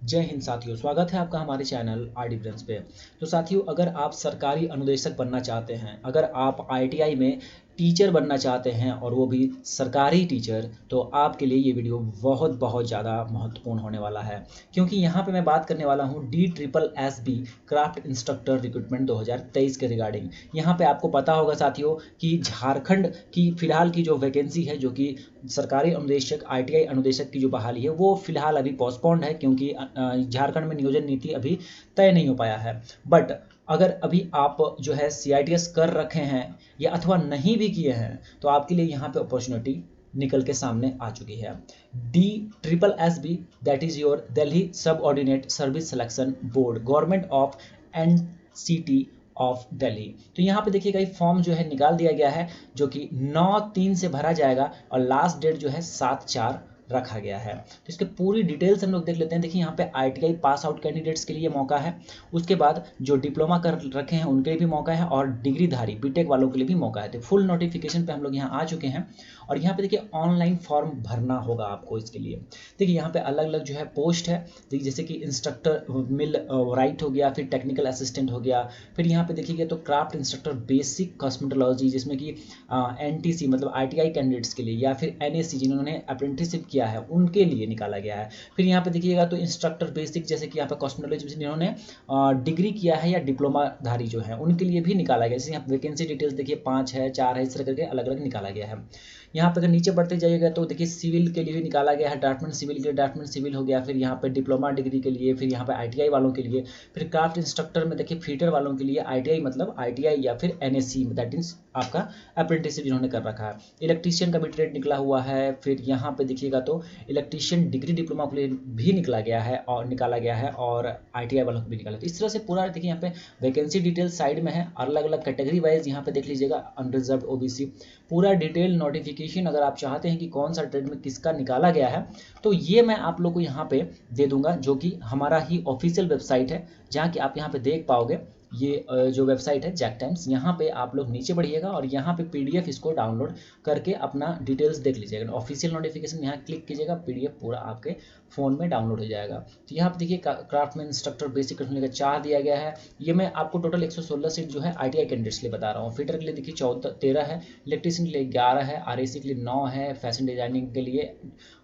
जय हिंद साथियों, स्वागत है आपका हमारे चैनल आरडी ब्रेन्स पे। तो साथियों, अगर आप सरकारी अनुदेशक बनना चाहते हैं, अगर आप आईटीआई में टीचर बनना चाहते हैं और वो भी सरकारी टीचर, तो आपके लिए ये वीडियो बहुत ज़्यादा महत्वपूर्ण होने वाला है। क्योंकि यहाँ पे मैं बात करने वाला हूँ DSSB क्राफ्ट इंस्ट्रक्टर रिक्रूटमेंट 2023 के रिगार्डिंग। यहाँ पे आपको पता होगा साथियों कि झारखंड की फिलहाल की जो वैकेंसी है, जो कि सरकारी अनुदेशक आईटीआई अनुदेशक की जो बहाली है, वो फिलहाल अभी पोस्टपोन्ड है, क्योंकि झारखंड में नियोजन नीति अभी तय नहीं हो पाया है। बट अगर अभी आप जो है CITS कर रखे हैं या अथवा नहीं भी किए हैं, तो आपके लिए यहाँ पे अपॉर्चुनिटी निकल के सामने आ चुकी है। DSSB, that is your Delhi subordinate service selection board, government of NCT of Delhi. तो यहाँ पे देखिएगा, ये फॉर्म जो है निकाल दिया गया है, जो कि 9/3 से भरा जाएगा और लास्ट डेट जो है 7/4 रखा गया है। तो इसके पूरी डिटेल्स हम लोग देख लेते हैं। देखिए, यहाँ पे आईटीआई पास आउट कैंडिडेट्स के लिए मौका है, उसके बाद जो डिप्लोमा कर रखे हैं उनके लिए भी मौका है, और डिग्रीधारी बीटेक वालों के लिए भी मौका है। तो फुल नोटिफिकेशन पे हम लोग यहाँ आ चुके हैं, और यहाँ पे देखिए ऑनलाइन फॉर्म भरना होगा आपको इसके लिए। देखिए, यहाँ पे अलग अलग जो है पोस्ट है। देखिए, जैसे कि इंस्ट्रक्टर मिल राइट हो गया, फिर टेक्निकल असिस्टेंट हो गया, फिर यहाँ पे देखिएगा तो क्राफ्ट इंस्ट्रक्टर बेसिक कॉस्मेटोलॉजी, जिसमें कि NTC मतलब आईटीआई कैंडिडेट्स के लिए, या फिर NSC जिन्होंने अप्रेंटिसशिप किया है उनके लिए निकाला गया है। फिर यहाँ पे देखिएगा तो इंस्ट्रक्टर बेसिक, जैसे कि यहाँ पे कॉस्मेटोलॉजी जिन्होंने डिग्री किया है या डिप्लोमा धारी जो है उनके लिए भी निकाला गया है। जैसे यहाँ वैकेंसी डिटेल्स देखिए 5 है, 4 है, इस तरह करके अलग अलग निकाला गया है। यहाँ पे अगर नीचे बढ़ते जाइएगा तो देखिए सिविल के लिए भी निकाला गया है, ड्राफ्टमैन सिविल के लिए ड्राफ्टमैन सिविल हो गया, फिर यहाँ पे डिप्लोमा डिग्री के लिए, फिर यहाँ पे आईटीआई वालों के लिए, फिर क्राफ्ट इंस्ट्रक्टर में देखिए फीटर वालों के लिए आईटीआई मतलब आईटीआई या फिर NSC दैट मीन्स आपका अप्रेंटिसशिप जिन्होंने कर रखा है। इलेक्ट्रीशियन का भी ट्रेड निकला हुआ है। फिर यहाँ पे देखिएगा तो इलेक्ट्रीशियन डिग्री डिप्लोमा के लिए भी निकाला गया है, और आईटीआई वालों को भी निकाला। तो इस तरह से पूरा देखिए यहाँ पे वैकेंसी डिटेल साइड में है, अलग अलग कैटेगरी वाइज यहाँ पे देख लीजिएगा, अनरिजर्व OBC पूरा डिटेल नोटिफिकेशन। अगर आप चाहते हैं कि कौन सा ट्रेड में किसका निकाला गया है, तो ये मैं आप लोग को यहाँ पे दे दूंगा, जो कि हमारा ही ऑफिशियल वेबसाइट है, जहाँ कि आप यहाँ पे देख पाओगे। ये जो वेबसाइट है जैक टाइम्स, यहाँ पे आप लोग नीचे बढ़िएगा और यहाँ पे PDF इसको डाउनलोड करके अपना डिटेल्स देख लीजिएगा। ऑफिशियल नोटिफिकेशन यहाँ क्लिक कीजिएगा, PDF पूरा आपके फ़ोन में डाउनलोड हो जाएगा। तो यहाँ पे देखिए क्राफ्टमैन इंस्ट्रक्टर बेसिक करने का 4 दिया गया है। ये मैं आपको टोटल 116 सीट जो है आईटीआई कैंडिडेट्स के लिए बता रहा हूँ। फिटर के लिए देखिए 13 है, इलेक्ट्रीशियन के लिए 11 है, RAC के लिए 9 है, फैशन डिजाइनिंग के लिए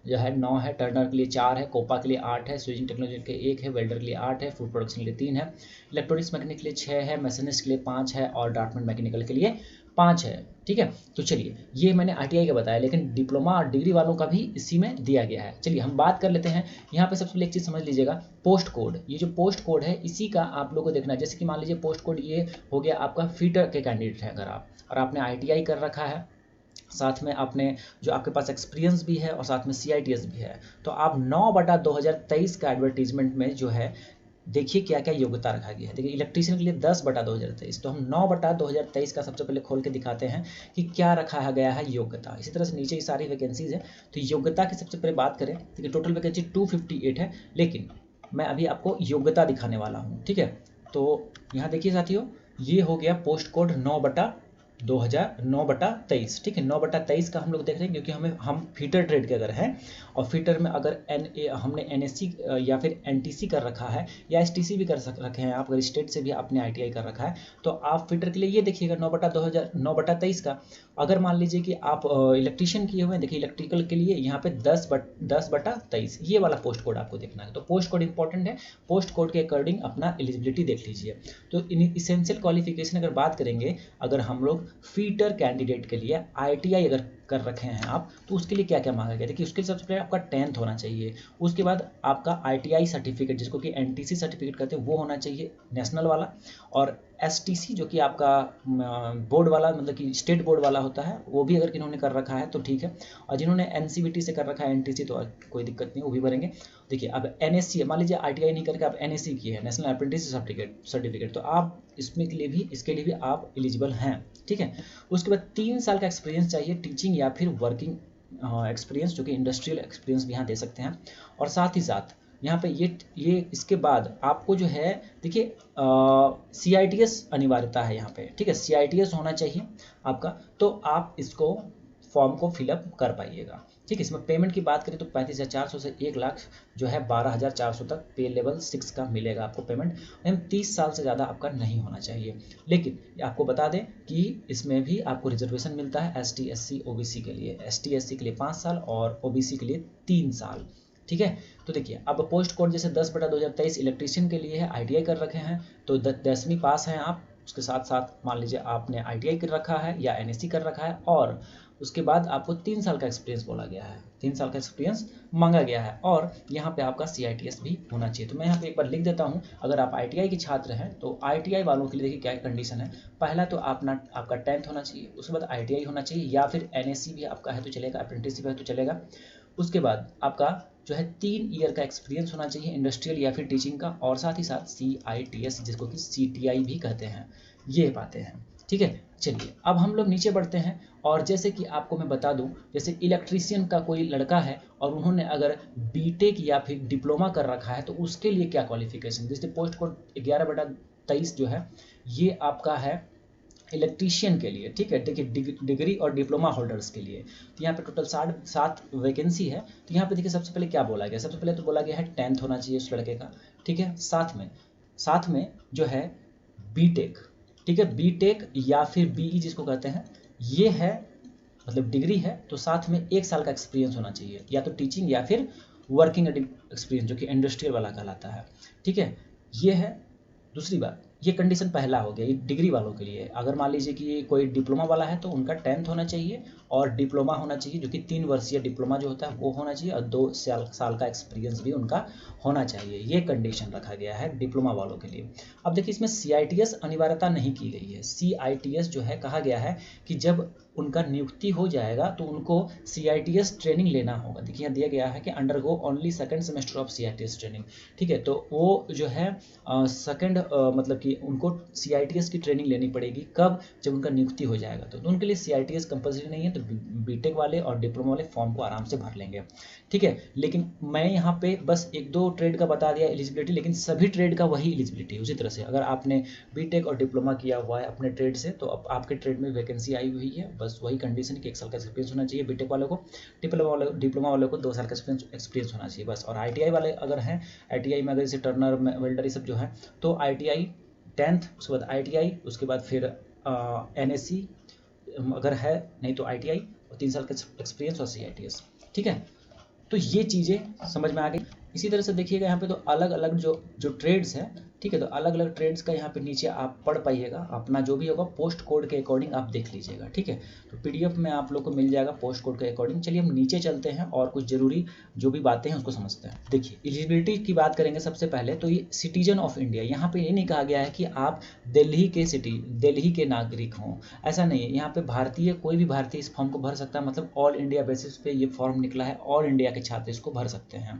जो है 9 है, टर्नर के लिए 4 है, कोपा के लिए 8 है, स्विचिंग टेक्नोलॉजी के 1 है, वेल्डर के लिए 8 है, फूड प्रोडक्शन के लिए 3 है, इलेक्ट्रॉनिक्स मैकेनिक के लिए 6 है, मैकेनिस्ट के लिए 5 है, और ड्राफ्टमैन मैकेनिकल के लिए 5 है। ठीक है, तो चलिए, ये मैंने आईटीआई का बताया, लेकिन डिप्लोमा और डिग्री वालों का भी इसी में दिया गया है। चलिए हम बात कर लेते हैं। यहाँ पे सबसे पहले एक चीज़ समझ लीजिएगा, पोस्ट कोड। ये जो पोस्ट कोड है इसी का आप लोगों को देखना है। जैसे कि मान लीजिए पोस्ट कोड ये हो गया आपका फीटर के कैंडिडेट है, अगर आप और आपने आईटीआई कर रखा है, साथ में आपने जो आपके पास एक्सपीरियंस भी है और साथ में CITS भी है, तो आप 9/2023 का एडवर्टीजमेंट में जो है देखिए क्या क्या योग्यता रखा गया है। देखिए, इलेक्ट्रीशियन के लिए 10/2023, तो हम 9/2023 का सबसे पहले खोल के दिखाते हैं कि क्या रखा गया है योग्यता। इसी तरह से नीचे की सारी वैकेंसीज है। तो योग्यता की सबसे पहले बात करें, देखिए टोटल वैकेंसी 258 है, लेकिन मैं अभी आपको योग्यता दिखाने वाला हूँ। ठीक है, तो यहाँ देखिए साथियों, ये हो गया पोस्ट कोड 9/23। ठीक है, 9/23 का हम लोग देख रहे हैं, क्योंकि हम फीटर ट्रेड के अगर हैं, और फीटर में अगर हमने NSC या फिर NTC कर रखा है, या STC भी रखे हैं, आप अगर स्टेट से भी आपने ITI कर रखा है, तो आप फीटर के लिए ये देखिएगा 9/23 का। अगर मान लीजिए कि आप इलेक्ट्रीशियन किए हुए हैं, देखिए इलेक्ट्रिकल के लिए यहाँ पे 10/23 ये वाला पोस्ट कोड आपको देखना है। तो पोस्ट कोड इंपॉर्टेंट है, पोस्ट कोड के अकॉर्डिंग अपना एलिजिबिलिटी देख लीजिए। तो इसेंशियल क्वालिफिकेशन अगर बात करेंगे, अगर हम लोग फीटर कैंडिडेट के लिए ITI अगर कर रखे हैं आप, तो उसके लिए क्या क्या मांगा गया। देखिए, उसके लिए सबसे पहले आपका 10th होना चाहिए, उसके बाद आपका ITI सर्टिफिकेट, जिसको कि NTC सर्टिफिकेट कहते हैं, वो होना चाहिए नेशनल वाला, और STC जो कि आपका बोर्ड वाला मतलब कि स्टेट बोर्ड वाला होता है, वो भी अगर किन्होंने कर रखा है तो ठीक है, और जिन्होंने NCVT से कर रखा है NTC तो कोई दिक्कत नहीं, वो भी भरेंगे। देखिए, अब NSC मान लीजिए ITI नहीं करके आप NSC किए हैं, नेशनल अप्रेंटिस सर्टिफिकेट, तो आप इसके लिए भी आप एलिजिबल हैं। ठीक है, उसके बाद 3 साल का एक्सपीरियंस चाहिए, टीचिंग या फिर वर्किंग एक्सपीरियंस, जो कि इंडस्ट्रियल एक्सपीरियंस भी यहाँ दे सकते हैं। और साथ ही साथ यहाँ पे ये इसके बाद आपको जो है देखिए CITS अनिवार्यता है यहाँ पे। ठीक है, CITS होना चाहिए आपका, तो आप इसको फॉर्म को फिलअप कर पाइएगा। ठीक है। इसमें पेमेंट की बात करें तो 35,400 से 1 लाख जो है 12,400 तक पे लेवल 6 का मिलेगा आपको पेमेंट। 30 साल से ज़्यादा आपका नहीं होना चाहिए। लेकिन आपको बता दें कि इसमें भी आपको रिजर्वेशन मिलता है ST SC OBC के लिए। ST SC के लिए 5 साल और OBC के लिए 3 साल। ठीक है। तो देखिए अब पोस्ट कोड जैसे 10/2023 इलेक्ट्रीशियन के लिए है, ITI कर रखे हैं तो 10वीं पास हैं आप, उसके साथ साथ मान लीजिए आपने ITI कर रखा है या NSC कर रखा है, और उसके बाद आपको 3 साल का एक्सपीरियंस बोला गया है, 3 साल का एक्सपीरियंस मांगा गया है, और यहाँ पे आपका CITS भी होना चाहिए। तो मैं यहाँ पे एक बार लिख देता हूँ, अगर आप ITI के छात्र हैं तो ITI वालों के लिए देखिए क्या कंडीशन है। पहला तो आपका 10th होना चाहिए, उसके बाद ITI होना चाहिए, या फिर NSC भी आपका है तो चलेगा, अप्रेंटिसशिप है तो चलेगा। उसके बाद आपका जो है 3 ईयर का एक्सपीरियंस होना चाहिए इंडस्ट्रियल या फिर टीचिंग का, और साथ ही साथ CITS जिसको कि CTI भी कहते हैं, ये बातें हैं। ठीक है। चलिए अब हम लोग नीचे बढ़ते हैं, और जैसे कि आपको मैं बता दूं, जैसे इलेक्ट्रीशियन का कोई लड़का है और उन्होंने अगर बीटेक या फिर डिप्लोमा कर रखा है तो उसके लिए क्या क्वालिफिकेशन, जैसे पोस्ट कोड 11/23 जो है ये आपका है इलेक्ट्रीशियन के लिए। ठीक है। देखिए डिग्री और डिप्लोमा होल्डर्स के लिए तो यहाँ पे टोटल 7 वैकेंसी है। तो यहाँ पे देखिए सबसे पहले क्या बोला गया, सबसे पहले तो बोला गया है 10th होना चाहिए उस लड़के का। ठीक है। साथ में जो है बीटेक, ठीक है, बीटेक या फिर BE जिसको कहते हैं, ये है मतलब डिग्री है, तो साथ में 1 साल का एक्सपीरियंस होना चाहिए, या तो टीचिंग या फिर वर्किंग एक्सपीरियंस जो कि इंडस्ट्रियल वाला कहलाता है। ठीक है। ये है दूसरी बात, ये कंडीशन पहला हो गया, ये डिग्री वालों के लिए। अगर मान लीजिए कि कोई डिप्लोमा वाला है तो उनका 10th होना चाहिए और डिप्लोमा होना चाहिए, जो कि 3 वर्षीय डिप्लोमा जो होता है वो होना चाहिए, और 2 साल का एक्सपीरियंस भी उनका होना चाहिए। ये कंडीशन रखा गया है डिप्लोमा वालों के लिए। अब देखिए इसमें CITS अनिवार्यता नहीं की गई है। CITS जो है कहा गया है कि जब उनका नियुक्ति हो जाएगा तो उनको CITS ट्रेनिंग लेना होगा। देखिए यहाँ दिया गया है कि undergo only second semester of CITS training. ठीक है। तो वो जो है सेकंड मतलब कि उनको CITS की ट्रेनिंग लेनी पड़ेगी, कब, जब उनका नियुक्ति हो जाएगा। तो उनके लिए CITS कंपलसरी नहीं है, तो बीटेक वाले और डिप्लोमा वाले फॉर्म को आराम से भर लेंगे। ठीक है। लेकिन मैं यहाँ पे बस 1-2 ट्रेड का बता दिया एलिजिबिलिटी, लेकिन सभी ट्रेड का वही एलिजिबिलिटी है। उसी तरह से अगर आपने बीटेक और डिप्लोमा किया हुआ है अपने ट्रेड से तो अब आपके ट्रेड में वैकेंसी आई हुई है, बस वही कंडीशन कि 1 साल का एक्सपीरियंस होना चाहिए बीटेक वालों को, डिप्लोमा वालों को 2 साल का एक्सपीरियंस होना चाहिए बस। और ITI वाले अगर हैं, ITI में अगर जैसे टर्नर वेल्डर ये सब जो है, तो ITI 10th, उसके बाद ITI, उसके बाद फिर NSC अगर है, नहीं तो ITI, और 3 साल का एक्सपीरियंस और CITS। ठीक है। तो ये चीज़ें समझ में आ गई। इसी तरह से देखिएगा यहाँ पे तो अलग अलग जो ट्रेड्स हैं, ठीक है, तो अलग अलग ट्रेड्स का यहाँ पे नीचे आप पढ़ पाइएगा, अपना जो भी होगा पोस्ट कोड के अकॉर्डिंग आप देख लीजिएगा। ठीक है। तो PDF में आप लोग को मिल जाएगा पोस्ट कोड के अकॉर्डिंग। चलिए हम नीचे चलते हैं और कुछ जरूरी जो भी बातें हैं उसको समझते हैं। देखिए एलिजिबिलिटी की बात करेंगे सबसे पहले, तो ये सिटीजन ऑफ इंडिया, यहाँ पे ये नहीं कहा गया है कि आप दिल्ली के नागरिक हों, ऐसा नहीं है। यहाँ पे भारतीय, कोई भी भारतीय इस फॉर्म को भर सकता है, मतलब ऑल इंडिया बेसिस पे ये फॉर्म निकला है, ऑल इंडिया के छात्र इसको भर सकते हैं।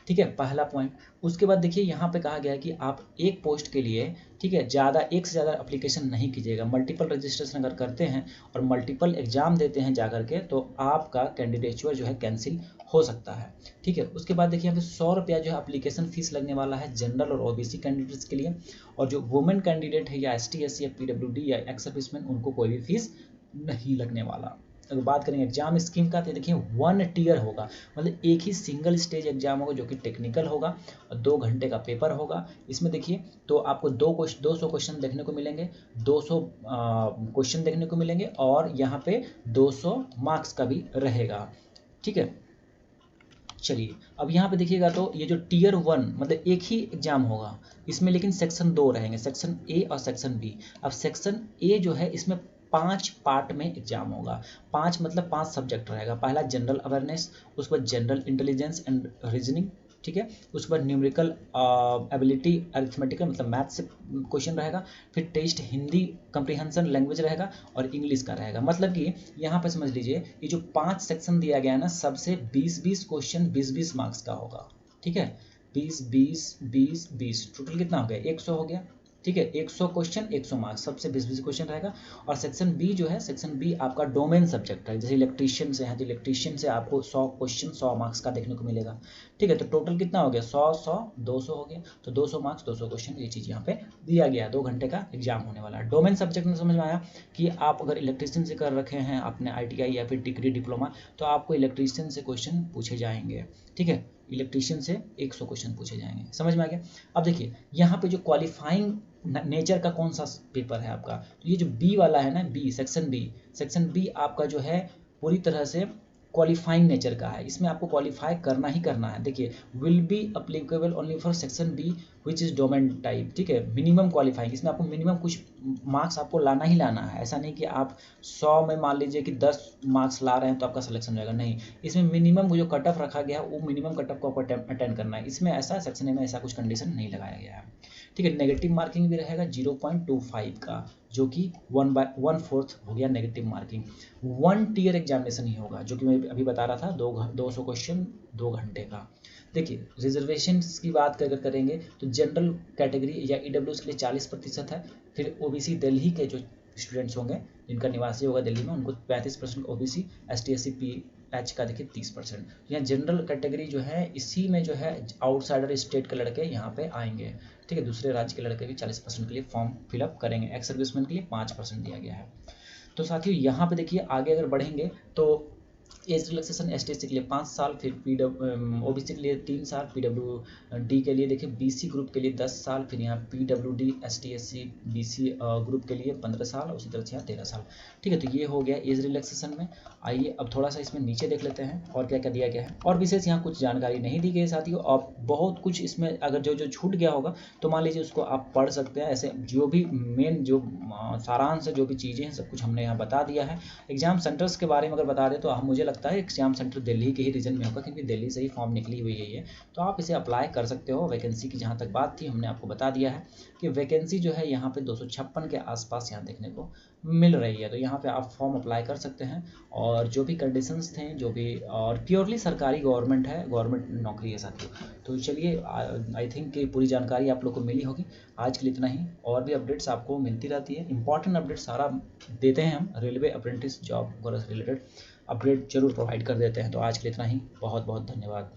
ठीक है, पहला पॉइंट। उसके बाद देखिए यहाँ पे कहा गया है कि आप एक पोस्ट के लिए, ठीक है, एक से ज़्यादा एप्लीकेशन नहीं कीजिएगा। मल्टीपल रजिस्ट्रेशन अगर करते हैं और मल्टीपल एग्जाम देते हैं जाकर के, तो आपका कैंडिडेचुअर जो है कैंसिल हो सकता है। ठीक है। उसके बाद देखिए यहाँ पे 100 रुपया जो है एप्लीकेशन फीस लगने वाला है जनरल और OBC कैंडिडेट्स के लिए, और जो वुमेन कैंडिडेट है या ST SC या PWD या एक्स सर्विसमैन, उनको कोई भी फीस नहीं लगने वाला। अगर बात करें एग्जाम स्कीम का, तो देखिए 1 टीयर होगा, मतलब एक ही सिंगल स्टेज एग्जाम होगा जो कि टेक्निकल होगा और 2 घंटे का पेपर होगा। इसमें देखिए तो आपको 200 क्वेश्चन देखने को मिलेंगे, 200 क्वेश्चन देखने को मिलेंगे, और यहाँ पे 200 मार्क्स का भी रहेगा। ठीक है। चलिए अब यहाँ पे देखिएगा तो ये जो टीयर 1 मतलब एक ही एग्जाम होगा इसमें, लेकिन सेक्शन 2 रहेंगे, सेक्शन A और सेक्शन B। अब सेक्शन A जो है इसमें 5 पार्ट में एग्जाम होगा। 5 मतलब 5 सब्जेक्ट रहेगा। पहला जनरल अवेयरनेस, उसके बाद जनरल इंटेलिजेंस एंड रीजनिंग, ठीक है, उसके बाद न्यूमेरिकल एबिलिटी, अरिथमेटिकल मतलब मैथ से क्वेश्चन रहेगा, फिर टेस्ट हिंदी कंप्रीहेंशन लैंग्वेज रहेगा, और इंग्लिश का रहेगा। मतलब कि यहाँ पे समझ लीजिए ये जो 5 सेक्शन दिया गया है ना, सबसे 20-20 क्वेश्चन 20-20 मार्क्स का होगा। ठीक है, 20-20-20-20 टोटल कितना हो गया, 100 हो गया। ठीक है, 100 क्वेश्चन 100 मार्क्स, सबसे 20-20 क्वेश्चन रहेगा। और सेक्शन बी जो है, सेक्शन बी आपका डोमेन सब्जेक्ट है, जैसे इलेक्ट्रीशियन से है तो इलेक्ट्रीशियन से आपको 100 क्वेश्चन 100 मार्क्स का देखने को मिलेगा। ठीक है, तो टोटल कितना हो गया, 100 200 हो गया, तो 200 मार्क्स 200 क्वेश्चन, ये चीज़ यहाँ पे दिया गया है। 2 घंटे का एग्जाम होने वाला है। डोमेन सब्जेक्ट में समझ में आया कि आप अगर इलेक्ट्रीशियन से कर रखे हैं आपने ITI या फिर डिग्री डिप्लोमा, तो आपको इलेक्ट्रीशियन से क्वेश्चन पूछे जाएंगे। ठीक है, इलेक्ट्रीशियन से 100 क्वेश्चन पूछे जाएंगे, समझ में आ गया। अब देखिए यहाँ पे जो क्वालिफाइंग नेचर का कौन सा पेपर है आपका, तो ये जो बी वाला है ना, बी सेक्शन बी आपका जो है पूरी तरह से क्वालिफाइंग नेचर का है। इसमें आपको क्वालिफाई करना ही करना है। देखिए, will be applicable only for section B which is domain type. ठीक है, मिनिमम क्वालिफाइंग, इसमें आपको मिनिमम कुछ मार्क्स आपको लाना ही लाना है। ऐसा नहीं कि आप 100 में मान लीजिए कि 10 मार्क्स ला रहे हैं तो आपका सिलेक्शन रहेगा, नहीं। इसमें मिनिमम जो कट ऑफ रखा गया है वो मिनिमम कट ऑफ को आपको अटेंड करना है। इसमें ऐसा सेक्शन ए में ऐसा कुछ कंडीशन नहीं लगाया गया है। ठीक है, नेगेटिव मार्किंग भी रहेगा 0.25 का, जो कि 1/4 हो गया नेगेटिव मार्किंग। 1 टीयर एग्जामिनेशन ही होगा, जो कि मैं अभी बता रहा था, 200 क्वेश्चन 2 घंटे का। देखिए, रिजर्वेशन की बात अगर करेंगे तो जनरल कैटेगरी या EWS के लिए 40% है। फिर OBC दिल्ली के जो स्टूडेंट्स होंगे जिनका निवासी होगा दिल्ली में, उनको 35% OBC, ST SC PH का देखिए 30%। यहाँ जनरल कैटेगरी जो है, इसी में जो है आउटसाइडर स्टेट के लड़के यहाँ पे आएंगे। ठीक है, दूसरे राज्य के लड़के भी 40% के लिए फॉर्म फिलअप करेंगे। एक्स सर्विसमैन के लिए 5% दिया गया है। तो साथियों यहाँ पे देखिए आगे अगर बढ़ेंगे तो एज रिलैक्सेशन ST SC के लिए 5 साल, फिर OBC के लिए 3 साल, PWD के लिए देखिए BC ग्रुप के लिए 10 साल, फिर यहाँ PWD ST SC BC group के लिए 15 साल, उसी तरह से यहाँ 13 साल। ठीक है, तो ये हो गया एज रिलैक्सेशन में। आइए अब थोड़ा सा इसमें नीचे देख लेते हैं और क्या क्या दिया गया है। और विशेष यहाँ कुछ जानकारी नहीं दी गई साथियों, और बहुत कुछ इसमें अगर जो छूट गया होगा तो मान लीजिए उसको आप पढ़ सकते हैं। ऐसे जो भी मेन जो सारांश जो भी चीज़ें हैं सब कुछ हमने यहाँ बता दिया है। एग्जाम सेंटर्स के बारे में अगर बता दें तो मुझे लगता है एग्जाम सेंटर दिल्ली के ही रीजन में होगा, क्योंकि दिल्ली से ही फॉर्म निकली हुई है ये। तो आप इसे अप्लाई कर सकते हो। वैकेंसी की जहाँ तक बात थी हमने आपको बता दिया है कि वैकेंसी जो है यहाँ पे 256 के आसपास यहाँ देखने को मिल रही है। तो यहाँ पे आप फॉर्म अप्लाई कर सकते हैं, और जो भी कंडीशंस थे जो भी, और प्योरली सरकारी गवर्नमेंट है, गवर्नमेंट नौकरी है साथियों। तो चलिए, आई थिंक कि पूरी जानकारी आप लोग को मिली होगी। आज के लिए इतना ही, और भी अपडेट्स आपको मिलती रहती है। इंपॉर्टेंट अपडेट सारा देते हैं हम, रेलवे अप्रेंटिस जॉब वगैरह से रिलेटेड अपडेट जरूर प्रोवाइड कर देते हैं। तो आज के लिए इतना ही, बहुत बहुत धन्यवाद।